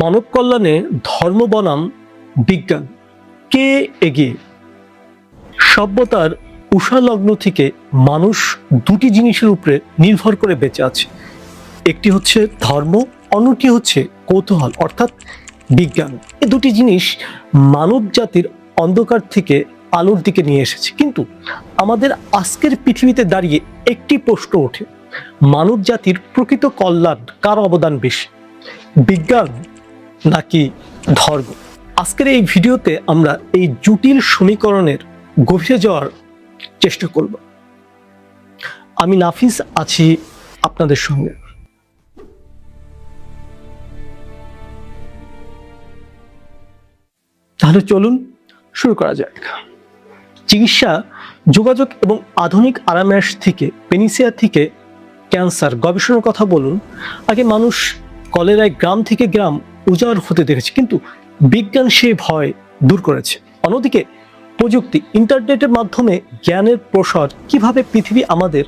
মানব কল্যাণে ধর্ম বনাম বিজ্ঞান, কে এগিয়ে? সভ্যতার উষালগ্ন থেকে মানুষ দুটি জিনিসের উপরে নির্ভর করে বেঁচে আছে। একটি হচ্ছে ধর্ম, অন্যটি হচ্ছে কৌতূহল অর্থাৎ বিজ্ঞান। এই দুটি জিনিস মানব জাতির অন্ধকার থেকে আলোর দিকে নিয়ে এসেছে। কিন্তু আমাদের আজকের পৃথিবীতে দাঁড়িয়ে একটি প্রশ্ন ওঠে, মানব জাতির প্রকৃত কল্যাণ কার অবদান বেশি, বিজ্ঞান নাকি ধর্ম? আজকের এই ভিডিওতে আমরা এই জটিল সমীকরণের গভীরে যাওয়ার চেষ্টা করব। আমি নাফিস আছি আপনাদের সঙ্গে। তাহলে চলুন শুরু করা যাক। চিকিৎসা, যোগাযোগ এবং আধুনিক আরামায়াস থেকে পেনিসিয়া থেকে ক্যান্সার গবেষণার কথা বলুন। আগে মানুষ কলেরায় গ্রাম থেকে গ্রাম উজাড় হতে দেখেছে, কিন্তু বিজ্ঞান সেই ভয় দূর করেছে। অন্যদিকে প্রযুক্তি, ইন্টারনেটের মাধ্যমে জ্ঞানের প্রসার কিভাবে পৃথিবী আমাদের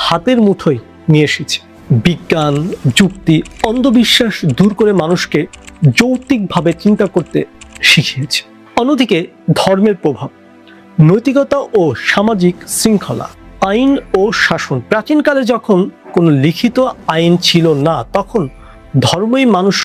হাতের মুঠোয় নিয়ে এসেছে। বিজ্ঞান, যুক্তি, অন্ধবিশ্বাস দূর করে মানুষকে যৌক্তিকভাবে চিন্তা করতে শিখিয়েছে। অন্যদিকে ধর্মের প্রভাব, নৈতিকতা ও সামাজিক শৃঙ্খলা, আইন ও শাসন। প্রাচীনকালে যখন কোনো লিখিত আইন ছিল না, তখন ধর্মই মানুষ